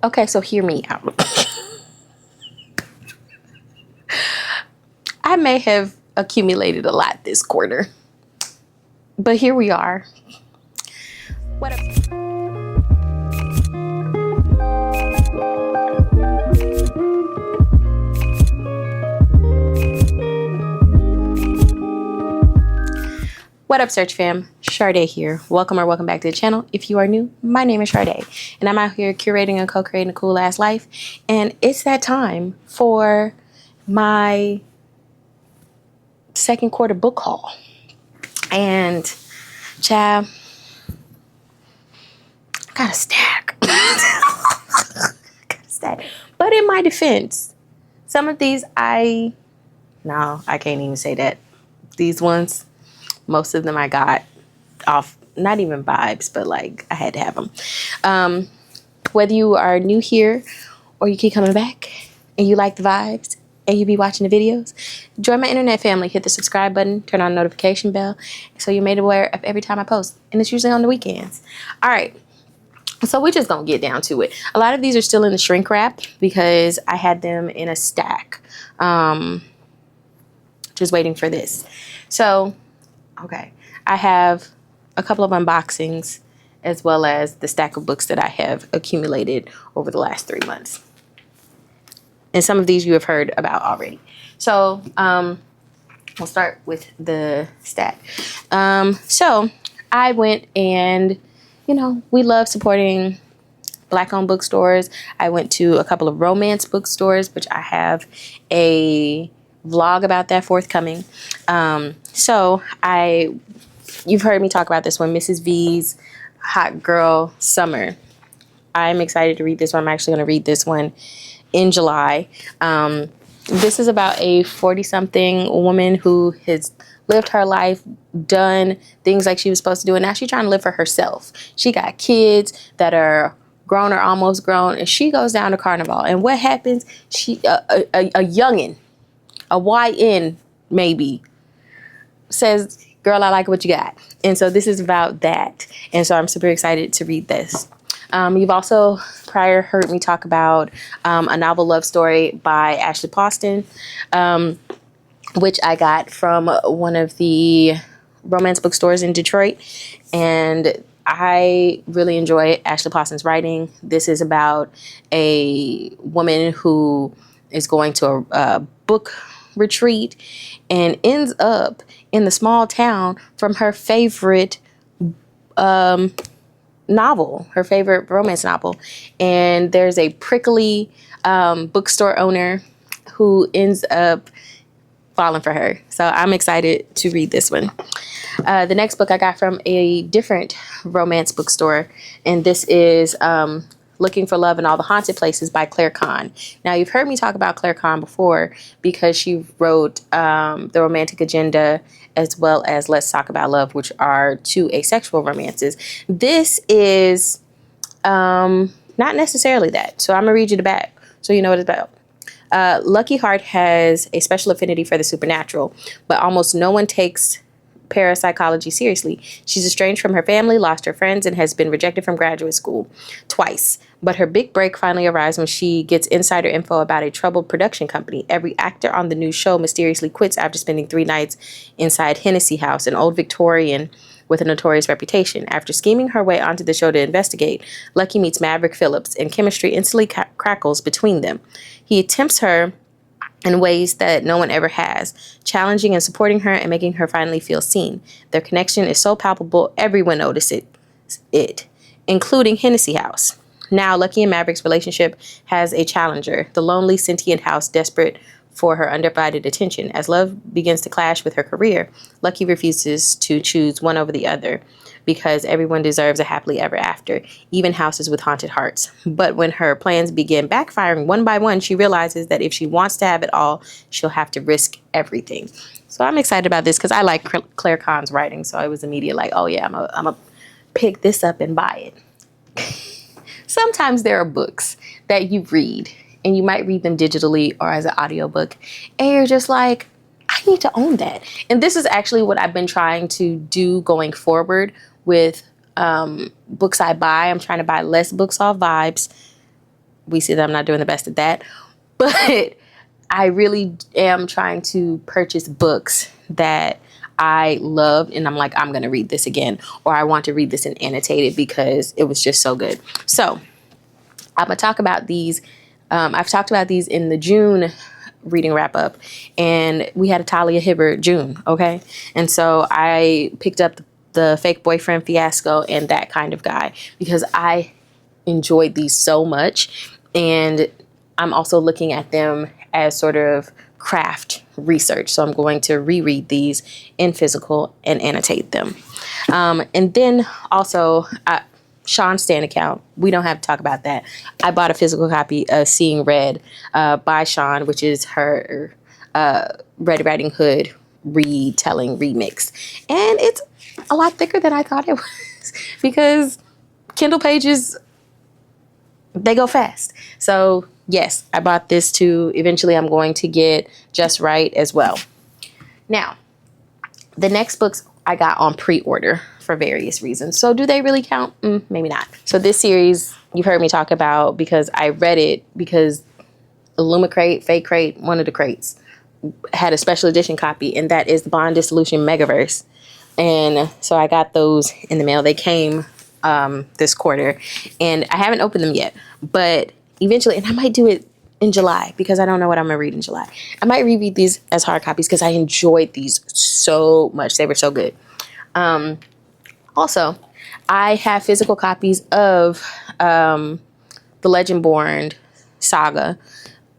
Okay, so hear me out. I may have accumulated a lot this quarter, but here we are. What up? What up, Search fam? Sharday here. Welcome back to the channel. If you are new, my name is Sharday, and I'm out here curating and co-creating a cool ass life. And it's that time for my second quarter book haul. And child, I got a stack. But in my defense, some of these I can't even say that. These ones, most of them I got off, not even vibes, but like I had to have them. Whether you are new here or you keep coming back and you like the vibes and you be watching the videos, join my internet family. Hit the subscribe button, turn on the notification bell so you're made aware of every time I post. And it's usually on the weekends. All right. So we're just going to get down to it. A lot of these are still in the shrink wrap because I had them in a stack. Just waiting for this. So, okay. I have a couple of unboxings as well as the stack of books that I have accumulated over the last 3 months. And some of these you have heard about already. So, we'll start with the stack. So I went and, you know, we love supporting Black-owned bookstores. I went to a couple of romance bookstores, which I have a vlog about that forthcoming. You've heard me talk about this one, Mrs. V's Hot Girl Summer. I'm excited to read this one. I'm actually going to read this one in July. This is about a 40-something woman who has lived her life, done things like she was supposed to do, and now she's trying to live for herself. She got kids that are grown or almost grown, and she goes down to Carnival. And what happens? She a youngin', a YN maybe, says, "Girl, I like what you got." And so this is about that. And so I'm super excited to read this. You've also prior heard me talk about a novel love story by Ashley Poston, which I got from one of the romance bookstores in Detroit. And I really enjoy Ashley Poston's writing. This is about a woman who is going to a book retreat and ends up in the small town from her favorite novel, her favorite romance novel. And there's a prickly bookstore owner who ends up falling for her. So I'm excited to read this one. The next book I got from a different romance bookstore, and this is Looking for Love in All the Haunted Places by Kann. Now, you've heard me talk about Kann before because she wrote The Romantic Agenda as well as Let's Talk About Love, which are two asexual romances. This is not necessarily that. So I'm going to read you the back so you know what it's about. Lucky Heart has a special affinity for the supernatural, but almost no one takes parapsychology seriously. She's estranged from her family, lost her friends, and has been rejected from graduate school twice. But her big break finally arrives when she gets insider info about a troubled production company. Every actor on the new show mysteriously quits after spending 3 nights inside Hennessy House, an old Victorian with a notorious reputation. After scheming her way onto the show to investigate, Lucky meets Maverick Phillips, and chemistry instantly crackles between them. He tempts her in ways that no one ever has, challenging and supporting her and making her finally feel seen. Their connection is so palpable, everyone notices it, including Hennessy House. Now, Lucky and Maverick's relationship has a challenger, the lonely, sentient house desperate for her undivided attention. As love begins to clash with her career, Lucky refuses to choose one over the other because everyone deserves a happily ever after, even houses with haunted hearts. But when her plans begin backfiring one by one, she realizes that if she wants to have it all, she'll have to risk everything. So I'm excited about this because I like Kann's writing. So I was immediate like, oh yeah, I'm a pick this up and buy it. Sometimes there are books that you read and you might read them digitally or as an audiobook, and you're just like, I need to own that. And this is actually what I've been trying to do going forward with books I buy. I'm trying to buy less books off Vibes we see that I'm not doing the best at that. But I really am trying to purchase books that I love, and I'm like, I'm going to read this again, or I want to read this and annotate it because it was just so good. So I'm going to talk about these. I've talked about these in the June reading wrap up, and we had a Talia Hibbert June. Okay. And so I picked up the Fake Boyfriend Fiasco and That Kind of Guy because I enjoyed these so much. And I'm also looking at them as sort of craft research. So I'm going to reread these in physical and annotate them. And then also, Shon's Stan account. We don't have to talk about that. I bought a physical copy of Seeing Red by Shon, which is her Red Riding Hood retelling remix. And it's a lot thicker than I thought it was because Kindle pages, they go fast. So yes, I bought this too. Eventually I'm going to get Just Right as well. Now, the next books I got on pre-order for various reasons. So do they really count? Maybe not. So this series you've heard me talk about because I read it because Illumicrate, Fake Crate, one of the crates had a special edition copy, and that is the Bond Dissolution Omegaverse. And so I got those in the mail. They came this quarter, and I haven't opened them yet, but eventually, and I might do it in July because I don't know what I'm gonna read in July. I might reread these as hard copies because I enjoyed these so much. They were so good. Also, I have physical copies of the Legendborn saga,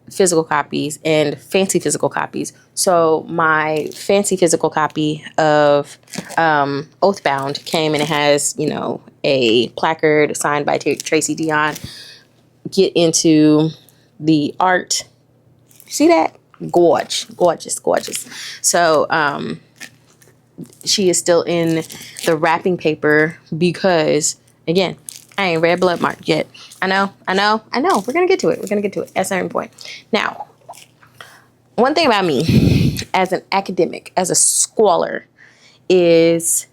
physical copies, and fancy physical copies. So my fancy physical copy of Oathbound came, and it has, you know, a placard signed by Tracey, Deonn. Get into the art. See that? Gorgeous. So she is still in the wrapping paper because, again, I ain't read Blood Mark yet. I know. We're gonna get to it. At a certain point. Now, one thing about me as an academic, as a scholar, is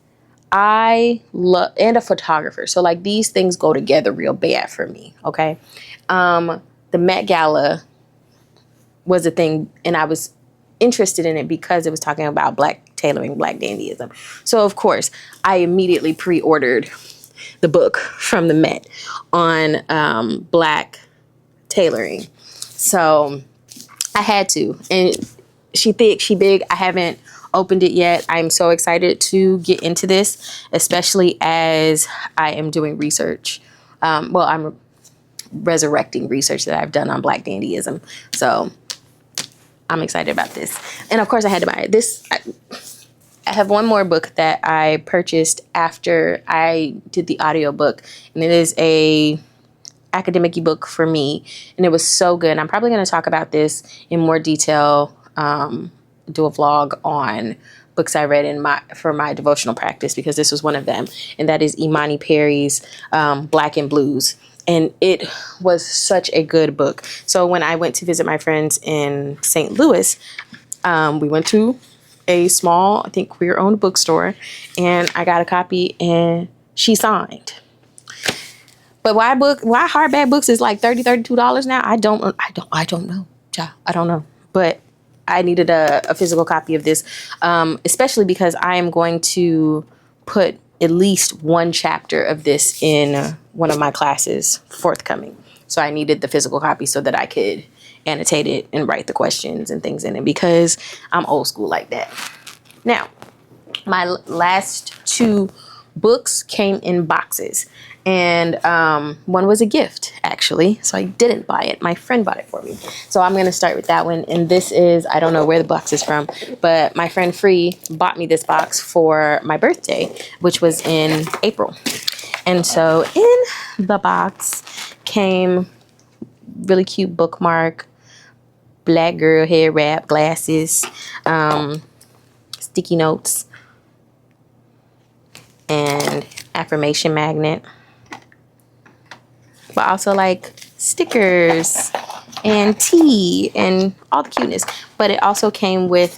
I love, and a photographer. So like these things go together real bad for me. Okay. The Met Gala was a thing, and I was interested in it because it was talking about Black tailoring, Black dandyism. So of course I immediately pre-ordered the book from the Met on Black tailoring. So I had to, and she thick, she big. I haven't opened it yet. I'm so excited to get into this, especially as I am doing research. I'm resurrecting research that I've done on Black dandyism. So I'm excited about this. And of course I had to buy it. I have one more book that I purchased after I did the audiobook, and it is a academic book for me, and it was so good. I'm probably going to talk about this in more detail, do a vlog on books I read for my devotional practice, because this was one of them, and that is Imani Perry's Black and Blues. And it was such a good book. So when I went to visit my friends in St. Louis, we went to a small, I think, queer-owned bookstore, and I got a copy, and she signed. But why hardback books is like $32 now? I don't know, child. I don't know. But I needed a physical copy of this, especially because I am going to put at least one chapter of this in one of my classes forthcoming. So I needed the physical copy so that I could annotate it and write the questions and things in it, because I'm old school like that. Now, my last two books came in boxes, and one was a gift, actually, so I didn't buy it. My friend bought it for me. So I'm going to start with that one, and this is, I don't know where the box is from, but my friend Free bought me this box for my birthday, which was in April. And so in the box came really cute bookmark, Black girl hair wrap, glasses, sticky notes, and affirmation magnet, but also like stickers and tea and all the cuteness. But it also came with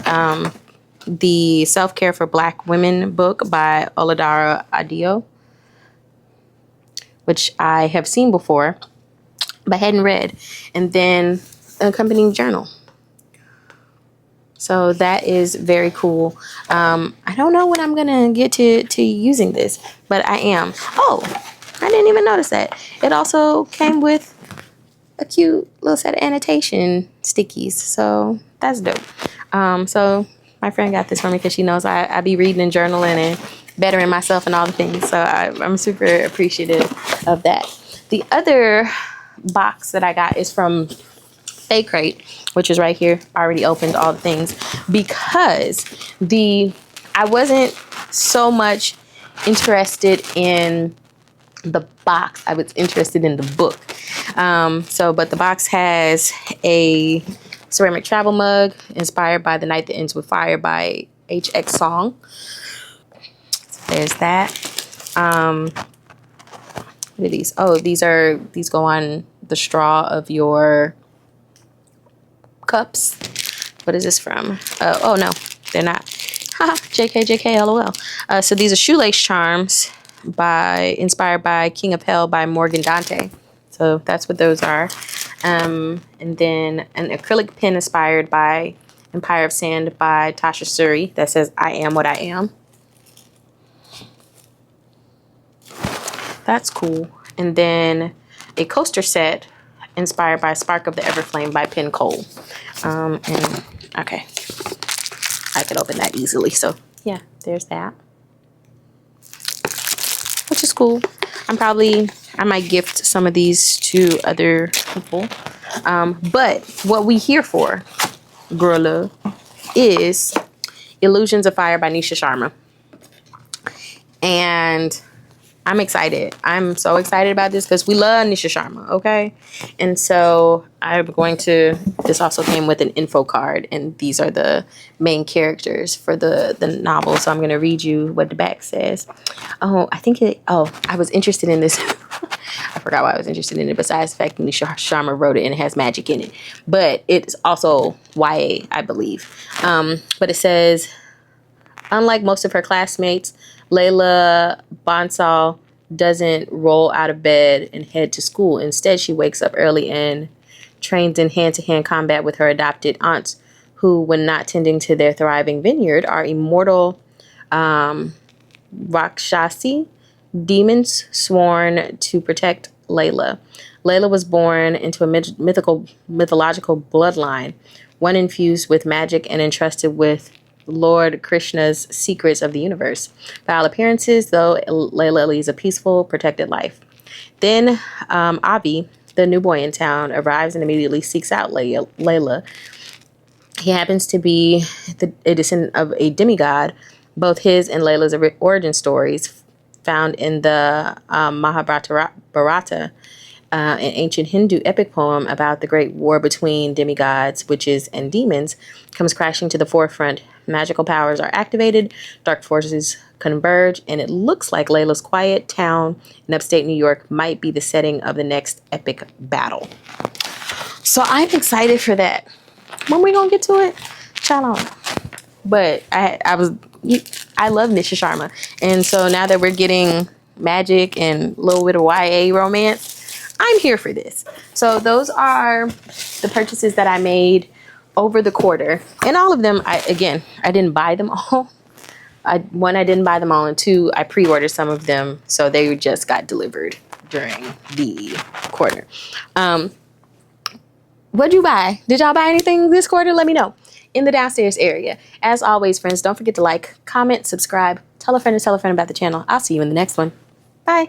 the Self-Care for Black Women book by Oludara Adeeyo, which I have seen before. but hadn't read, and then an accompanying journal. So that is very cool. I don't know when I'm gonna get to using this, but I am. Oh, I didn't even notice that. It also came with a cute little set of annotation stickies, so that's dope. So my friend got this for me because she knows I be reading and journaling and bettering myself and all the things. So I'm super appreciative of that. The other box that I got is from Fake Crate, which is right here. I already opened all the things because I wasn't so much interested in the box. I was interested in the book. But the box has a ceramic travel mug inspired by The Night That Ends With Fire by HX Song. So there's that. What are these? Oh, these go on the straw of your cups. What is this from? Oh no, they're not. Haha, JK, LOL. So these are shoelace charms inspired by King of Hell by Morgan Dante. So that's what those are. And then an acrylic pen inspired by Empire of Sand by Tasha Suri that says I am what I am. That's cool. And then a coaster set inspired by Spark of the Everflame by Penn Cole. Okay, I could open that easily. So yeah, there's that, which is cool. I might gift some of these to other people. But what we here for, girl love, is Illusions of Fire by Nisha Sharma. And I'm excited. I'm so excited about this because we love Nisha Sharma, okay? And so this also came with an info card, and these are the main characters for the novel. So I'm going to read you what the back says. I was interested in this. I forgot why I was interested in it, besides the fact that Nisha Sharma wrote it and it has magic in it. But it's also YA, I believe. But it says, unlike most of her classmates, Layla Bonsall doesn't roll out of bed and head to school. Instead, she wakes up early and trains in hand-to-hand combat with her adopted aunts, who, when not tending to their thriving vineyard, are immortal Rakshasi, demons sworn to protect Layla. Layla was born into a mythological bloodline, one infused with magic and entrusted with Lord Krishna's secrets of the universe. By all appearances, though, Layla leads a peaceful, protected life. Then Avi, the new boy in town, arrives and immediately seeks out Layla. He happens to be a descendant of a demigod. Both his and Layla's origin stories, found in the Mahabharata, an ancient Hindu epic poem about the great war between demigods, witches, and demons, comes crashing to the forefront. Magical powers are activated, dark forces converge, and it looks like Layla's quiet town in upstate New York might be the setting of the next epic battle. So I'm excited for that. When we gonna get to it? Child on. But I love Nisha Sharma, and so now that we're getting magic and a little bit of YA romance, I'm here for this. So those are the purchases that I made over the quarter, and all of them, I didn't buy them all. I didn't buy them all, and two, I pre-ordered some of them, so they just got delivered during the quarter. What'd you buy? Did y'all buy anything this quarter? Let me know in the downstairs area. As always, friends, don't forget to like, comment, subscribe, tell a friend about the channel. I'll see you in the next one. Bye.